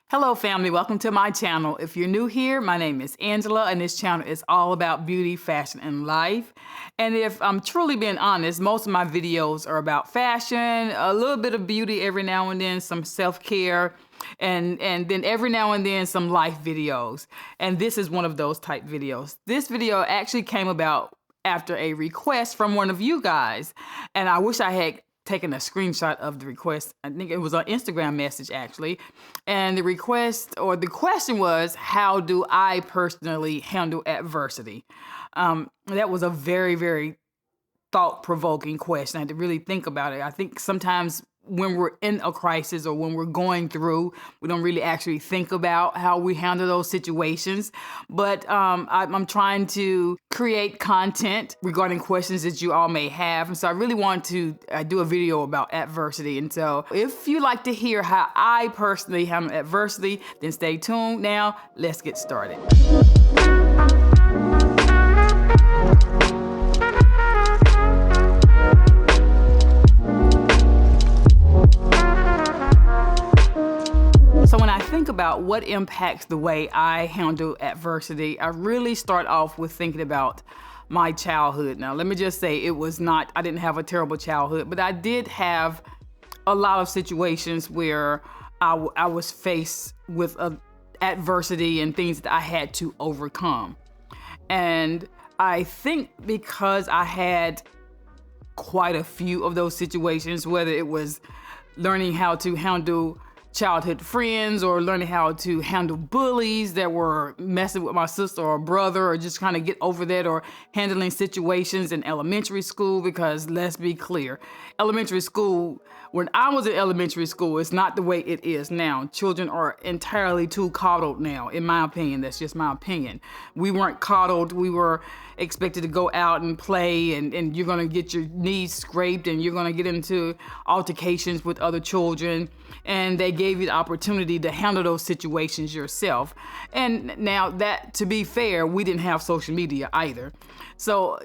Hello family, welcome to my channel. If you're new here, my name is Angela and this channel is all about beauty, fashion, and life. And if I'm truly being honest, most of my videos are about fashion, a little bit of beauty every now and then, some self-care, and then every now and then some life videos. And this is one of those type videos. This video actually came about after a request from one of you guys. And I wish I had taken a screenshot of the request. I think it was an Instagram message actually. And the request or the question was, how do I personally handle adversity? That was a very, very thought-provoking question. I had to really think about it. I think sometimes when we're in a crisis or when we're going through, we don't really actually think about how we handle those situations. But I'm trying to create content regarding questions that you all may have. And so I really want to do a video about adversity. And so if you like to hear how I personally handle adversity, then stay tuned. Now, let's get started. So when I think about what impacts the way I handle adversity, I really start off with thinking about my childhood. Now, let me just say I didn't have a terrible childhood, but I did have a lot of situations where I was faced with adversity and things that I had to overcome. And I think because I had quite a few of those situations, whether it was learning how to handle childhood friends or learning how to handle bullies that were messing with my sister or brother, or just kind of get over that, or handling situations in elementary school, because let's be clear, elementary school, when I was in elementary school, it's not the way it is now. Children are entirely too coddled now, in my opinion. That's just my opinion. We weren't coddled. We were expected to go out and play, and you're going to get your knees scraped, and you're going to get into altercations with other children, and they gave you the opportunity to handle those situations yourself. And now that, to be fair, we didn't have social media either. So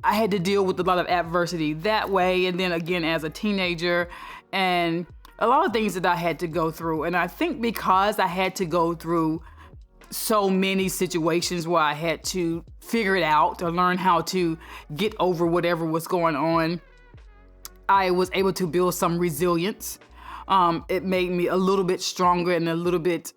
I had to deal with a lot of adversity that way. And then again, as a teenager, and a lot of things that I had to go through. And I think because I had to go through so many situations where I had to figure it out or learn how to get over whatever was going on, I was able to build some resilience. It made me a little bit stronger and a little bit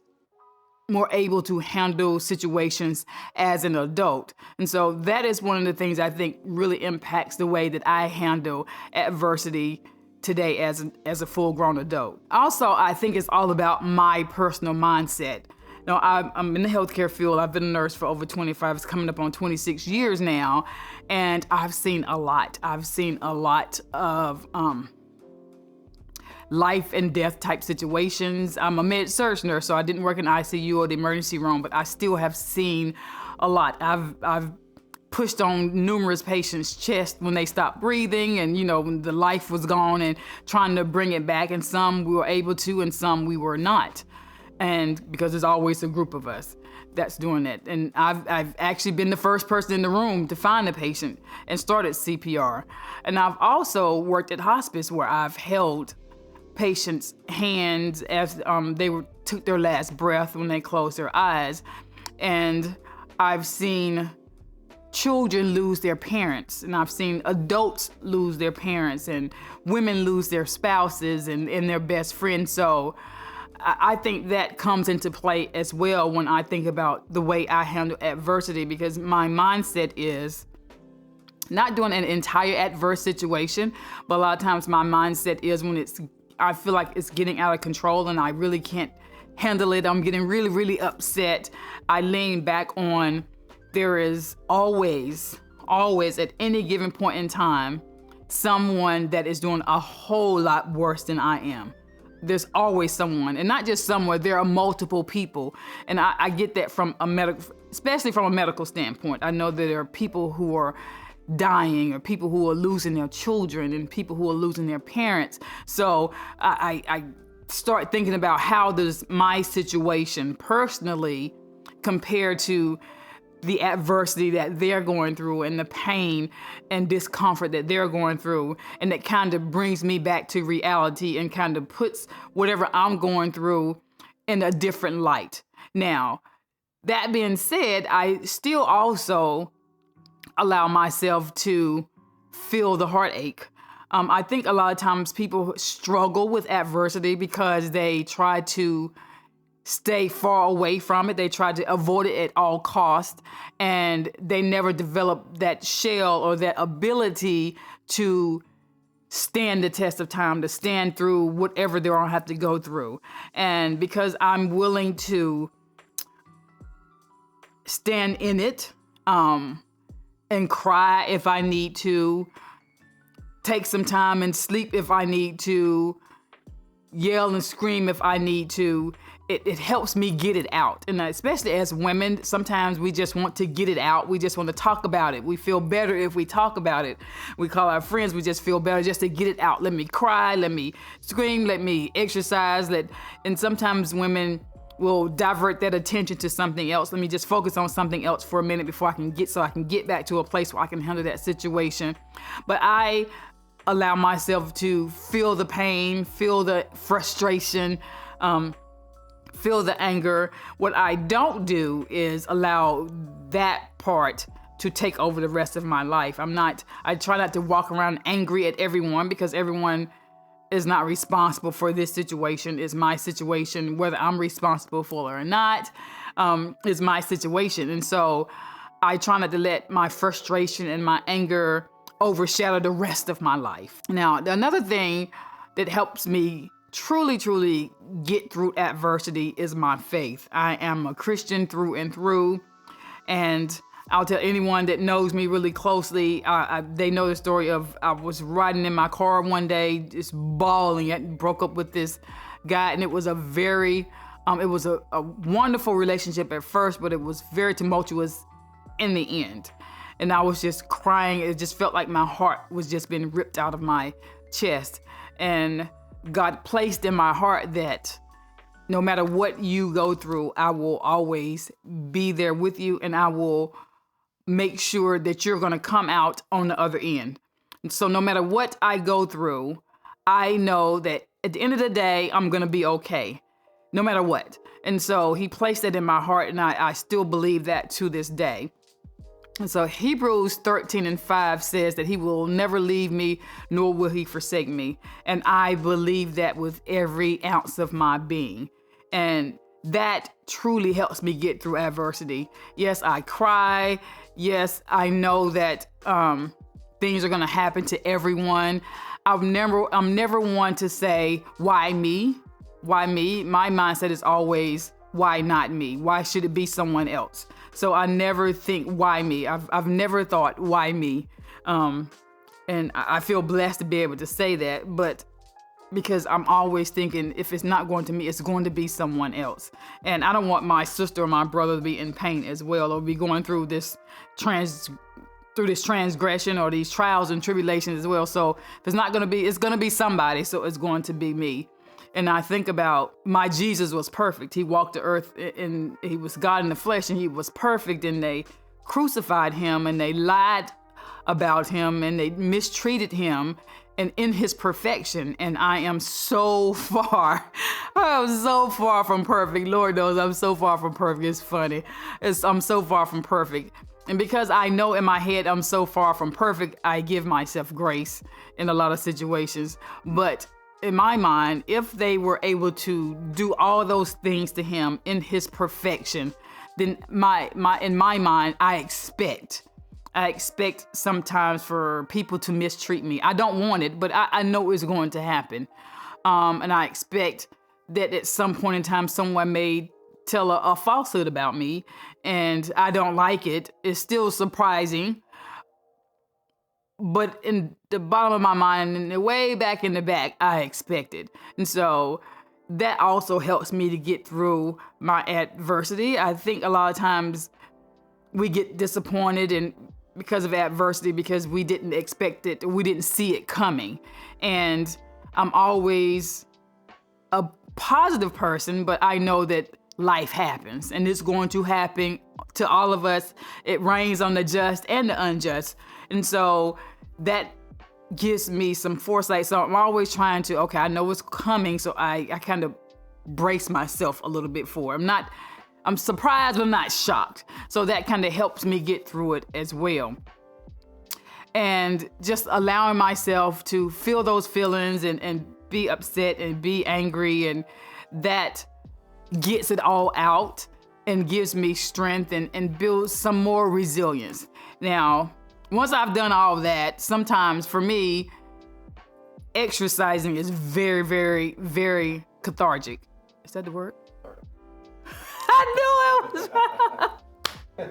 more able to handle situations as an adult. And so that is one of the things I think really impacts the way that I handle adversity today as a full-grown adult. Also, I think it's all about my personal mindset. Now, I'm in the healthcare field. I've been a nurse for over 25, it's coming up on 26 years now, and I've seen a lot. I've seen a lot of life and death type situations. I'm a med-surg nurse, so I didn't work in ICU or the emergency room, but I still have seen a lot. I've pushed on numerous patients' chests when they stopped breathing, and when the life was gone, and trying to bring it back. And some we were able to, and some we were not. And because there's always a group of us that's doing that. And I've actually been the first person in the room to find a patient and started CPR. And I've also worked at hospice where I've held patients' hands as they took their last breath when they closed their eyes. And I've seen children lose their parents, and I've seen adults lose their parents, and women lose their spouses and their best friends. So I think that comes into play as well when I think about the way I handle adversity, because my mindset is not doing an entire adverse situation, but a lot of times my mindset is when I feel like it's getting out of control and I really can't handle it, I'm getting really, really upset, I lean back on, there is always at any given point in time, someone that is doing a whole lot worse than I am. There's always someone, and not just somewhere, there are multiple people. And I get that especially from a medical standpoint. I know that there are people who are dying, or people who are losing their children, and people who are losing their parents. So I start thinking about, how does my situation personally compare to the adversity that they're going through, and the pain and discomfort that they're going through. And that kind of brings me back to reality and kind of puts whatever I'm going through in a different light. Now, that being said, I still also allow myself to feel the heartache. I think a lot of times people struggle with adversity because they try to stay far away from it. They try to avoid it at all costs, and they never develop that shell or that ability to stand the test of time, to stand through whatever they're gonna have to go through. And because I'm willing to stand in it, and cry if I need to, take some time and sleep if I need to, yell and scream if I need to, it helps me get it out. And especially as women, sometimes we just want to get it out. We just want to talk about it. We feel better if we talk about it. We call our friends, we just feel better just to get it out. Let me cry, let me scream, let me exercise. And sometimes women will divert that attention to something else. Let me just focus on something else for a minute before I can get back to a place where I can handle that situation. But I allow myself to feel the pain, feel the frustration, feel the anger. What I don't do is allow that part to take over the rest of my life. I try not to walk around angry at everyone, because everyone is not responsible for this situation. It's my situation. Whether I'm responsible for it or not, is my situation. And so I try not to let my frustration and my anger overshadow the rest of my life. Now, another thing that helps me truly get through adversity is my faith. I am a Christian through and through, and I'll tell anyone that knows me really closely, they know the story of I was riding in my car one day, just bawling. I broke up with this guy, and it was a wonderful relationship at first, but it was very tumultuous in the end. And I was just crying. It just felt like my heart was just being ripped out of my chest. And God placed in my heart that no matter what you go through, I will always be there with you, and I will make sure that you're going to come out on the other end. And so no matter what I go through, I know that at the end of the day, I'm going to be okay, no matter what. And so he placed that in my heart, and I still believe that to this day. And so Hebrews 13:5 says that he will never leave me, nor will he forsake me. And I believe that with every ounce of my being. And that truly helps me get through adversity. Yes, I cry. Yes, I know that things are going to happen to everyone. I'm never one to say, why me? Why me? My mindset is always, why not me? Why should it be someone else? So I never think, why me? I've never thought, why me? And I feel blessed to be able to say that, but because I'm always thinking, if it's not going to me, it's going to be someone else. And I don't want my sister or my brother to be in pain as well, or be going through this transgression or these trials and tribulations as well. So if it's not going to be, it's going to be somebody. So it's going to be me. And I think about my Jesus was perfect. He walked the earth, and he was God in the flesh, and he was perfect. And they crucified him, and they lied about him, and they mistreated him, and in his perfection. And I am so far from perfect. Lord knows I'm so far from perfect. It's funny. I'm so far from perfect. And because I know in my head I'm so far from perfect, I give myself grace in a lot of situations. But in my mind, if they were able to do all those things to him in his perfection, then in my mind, I expect sometimes for people to mistreat me. I don't want it, but I know it's going to happen. And I expect that at some point in time, someone may tell a falsehood about me, and I don't like it. It's still surprising. But in the bottom of my mind, and way back in the back, I expect it. And so that also helps me to get through my adversity. I think a lot of times we get disappointed and because of adversity, because we didn't expect it, we didn't see it coming. And I'm always a positive person, but I know that life happens, and it's going to happen to all of us. It rains on the just and the unjust. And so that gives me some foresight. So I'm always trying to, okay, I know it's coming. So I kind of brace myself a little bit for. I'm surprised, but I'm not shocked. So that kind of helps me get through it as well. And just allowing myself to feel those feelings and be upset and be angry, and that gets it all out and gives me strength and builds some more resilience. Now, once I've done all of that, sometimes for me, exercising is very, very, very cathartic. Is that the word? I knew it was.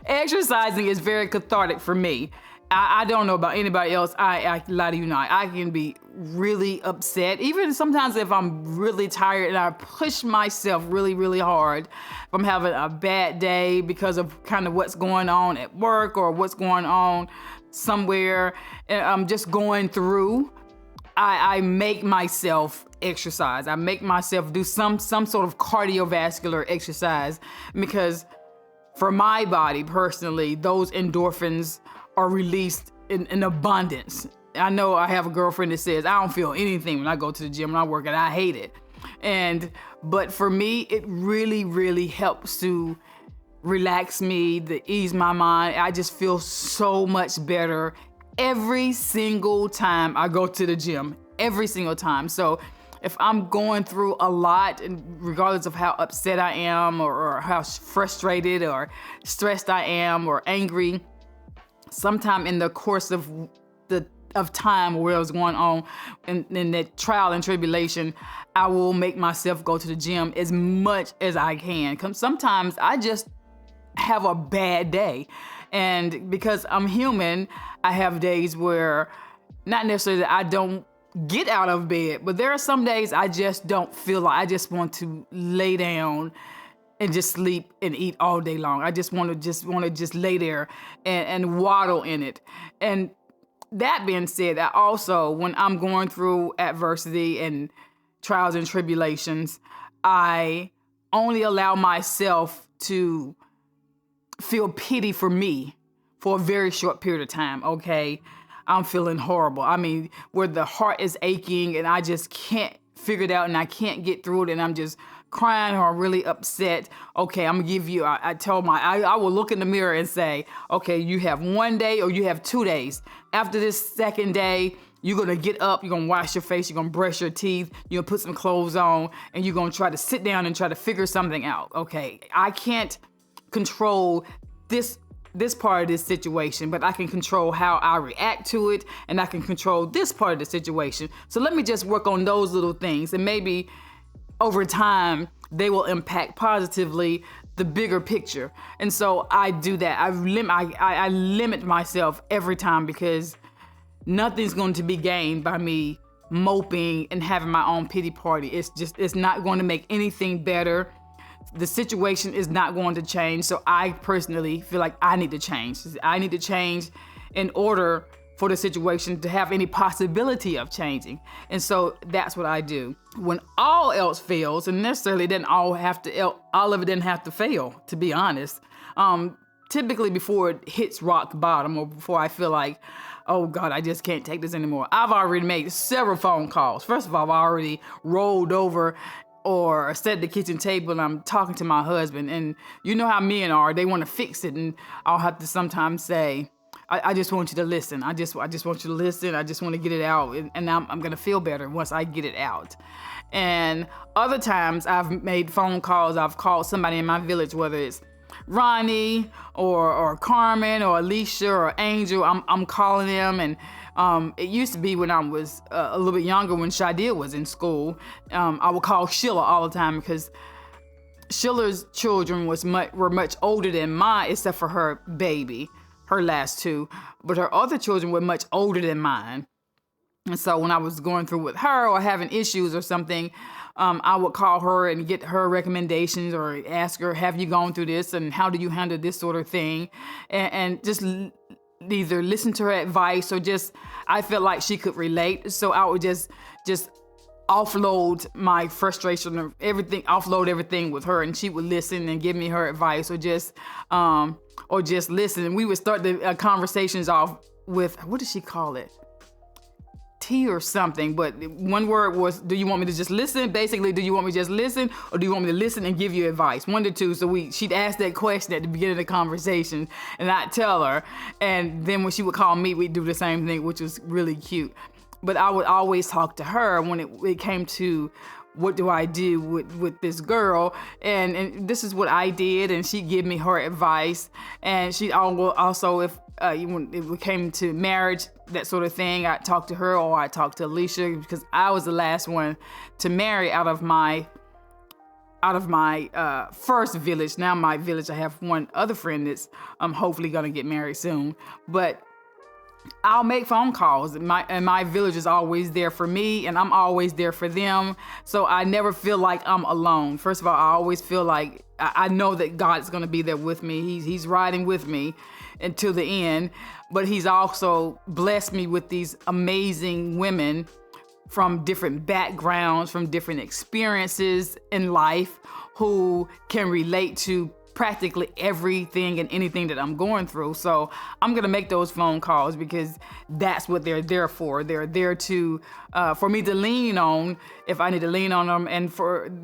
Exercising is very cathartic for me. I don't know about anybody else. I lie to you not. I can be really upset. Even sometimes if I'm really tired and I push myself really, really hard, if I'm having a bad day because of kind of what's going on at work or what's going on somewhere, and I'm just going through, I make myself exercise. I make myself do some sort of cardiovascular exercise, because for my body personally, those endorphins are released in abundance. I know I have a girlfriend that says, I don't feel anything when I go to the gym and I work out. I hate it. But for me, it really, really helps to relax me, to ease my mind. I just feel so much better every single time I go to the gym, every single time. So if I'm going through a lot, and regardless of how upset I am or how frustrated or stressed I am or angry, sometime in the course of time where it was going on in that trial and tribulation, I will make myself go to the gym as much as I can. Sometimes I just have a bad day. And because I'm human, I have days where not necessarily that I don't get out of bed, but there are some days I just don't feel like, I just want to lay down and just sleep and eat all day long. I just want to lay there and waddle in it. And that being said, I also, when I'm going through adversity and trials and tribulations, I only allow myself to feel pity for me for a very short period of time. Okay, I'm feeling horrible. I mean, where the heart is aching and I just can't figure it out and I can't get through it and I'm just crying or really upset. Okay, I'm gonna give you, I will look in the mirror and say, okay, you have 1 day or you have 2 days. After this second day, you're gonna get up, you're gonna wash your face, you're gonna brush your teeth, you're gonna put some clothes on, and you're gonna try to sit down and try to figure something out. Okay, I can't control this part of this situation, but I can control how I react to it, and I can control this part of the situation. So let me just work on those little things, and maybe over time, they will impact positively the bigger picture. And so I do that. I limit myself every time, because nothing's going to be gained by me moping and having my own pity party. It's not going to make anything better. The situation is not going to change. So I personally feel like I need to change. I need to change in order for the situation to have any possibility of changing. And so that's what I do. When all else fails, and necessarily all of it didn't have to fail, to be honest. Typically before it hits rock bottom, or before I feel like, oh God, I just can't take this anymore, I've already made several phone calls. First of all, I've already rolled over or sat at the kitchen table and I'm talking to my husband. And you know how men are, they want to fix it. And I'll have to sometimes say, I just want you to listen. I just want you to listen. I just want to get it out. And I'm going to feel better once I get it out. And other times I've made phone calls. I've called somebody in my village, whether it's Ronnie or Carmen or Alicia or Angel. I'm calling them. And it used to be when I was a little bit younger, when Shadil was in school, I would call Sheila all the time, because Sheila's children were much older than mine, except for her baby, her last two, but her other children were much older than mine. And so when I was going through with her or having issues or something, I would call her and get her recommendations, or ask her, have you gone through this and how do you handle this sort of thing? And just either listen to her advice, or just, I felt like she could relate. So I would just offload my frustration of everything, offload everything with her, and she would listen and give me her advice, or just listen. And we would start the conversations off with, what did she call it? T or something, but one word was, do you want me to just listen? Basically, do you want me to just listen, or do you want me to listen and give you advice? One to two. So she'd ask that question at the beginning of the conversation, and I'd tell her, and then when she would call me, we'd do the same thing, which was really cute. But I would always talk to her when it came to what do I do with this girl, and this is what I did, and she'd give me her advice, and she'd also, if when it came to marriage, that sort of thing, I'd talk to her, or I'd talk to Alicia, because I was the last one to marry out of my first village. Now my village, I have one other friend that's hopefully gonna get married soon, but I'll make phone calls, and my village is always there for me, and I'm always there for them. So I never feel like I'm alone. First of all, I always feel like I know that God's going to be there with me. He's riding with me until the end. But He's also blessed me with these amazing women from different backgrounds, from different experiences in life, who can relate to practically everything and anything that I'm going through. So I'm gonna make those phone calls because that's what they're there for. They're there to for me to lean on if I need to lean on them, and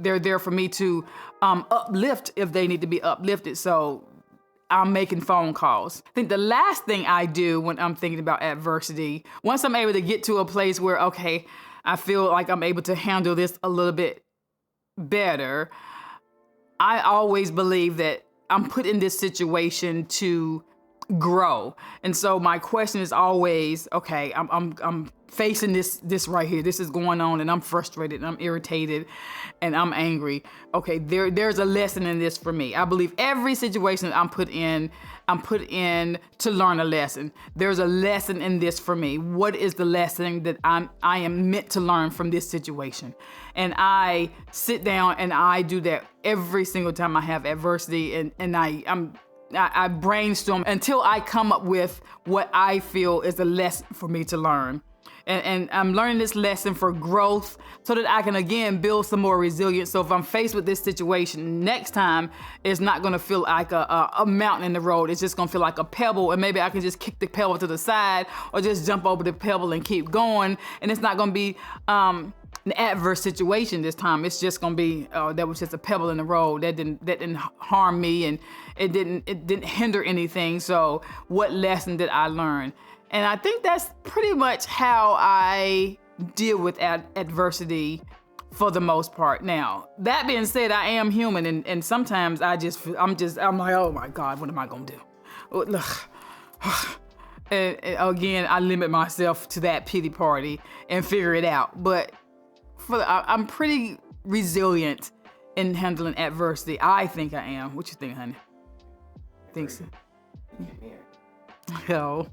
they're there for me to uplift if they need to be uplifted. So I'm making phone calls. I think the last thing I do when I'm thinking about adversity, once I'm able to get to a place where, okay, I feel like I'm able to handle this a little bit better, I always believe that I'm put in this situation to grow. And so my question is always, okay, I'm facing this right here. This is going on, and I'm frustrated, and I'm irritated, and I'm angry. Okay, there's a lesson in this for me. I believe every situation that I'm put in to learn a lesson. There's a lesson in this for me. What is the lesson that I am meant to learn from this situation? And I sit down and I do that every single time I have adversity, and I brainstorm until I come up with what I feel is a lesson for me to learn. And I'm learning this lesson for growth so that I can, again, build some more resilience. So if I'm faced with this situation next time, it's not going to feel like a mountain in the road. It's just going to feel like a pebble, and maybe I can just kick the pebble to the side or just jump over the pebble and keep going. And it's not going to be an adverse situation this time. It's just going to be, that was just a pebble in the road. That didn't harm me, and it didn't hinder anything. So what lesson did I learn? And I think that's pretty much how I deal with adversity for the most part. Now, that being said, I am human, and sometimes I'm like, oh my God, what am I gonna do? And again, I limit myself to that pity party and figure it out. But I'm pretty resilient in handling adversity. I think I am. What you think, honey? Think so? No.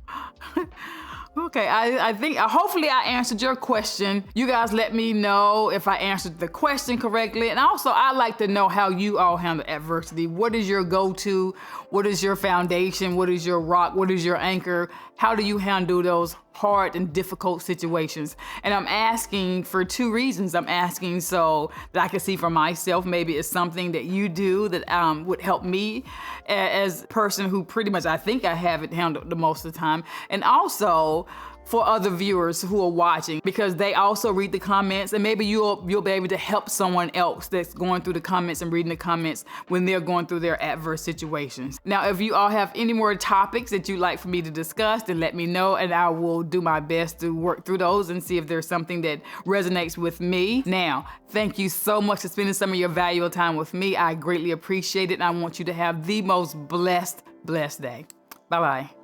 Okay, I think hopefully I answered your question. You guys let me know if I answered the question correctly. And also, I like to know how you all handle adversity. What is your go-to? What is your foundation? What is your rock? What is your anchor? How do you handle those hard and difficult situations? And I'm asking for two reasons. I'm asking so that I can see for myself, maybe it's something that you do that would help me as a person who pretty much I think I have it handled the most of the time. And also for other viewers who are watching, because they also read the comments, and maybe you'll be able to help someone else that's going through the comments and reading the comments when they're going through their adverse situations. Now, if you all have any more topics that you'd like for me to discuss, then let me know, and I will do my best to work through those and see if there's something that resonates with me. Now, thank you so much for spending some of your valuable time with me. I greatly appreciate it, and I want you to have the most blessed day. Bye-bye.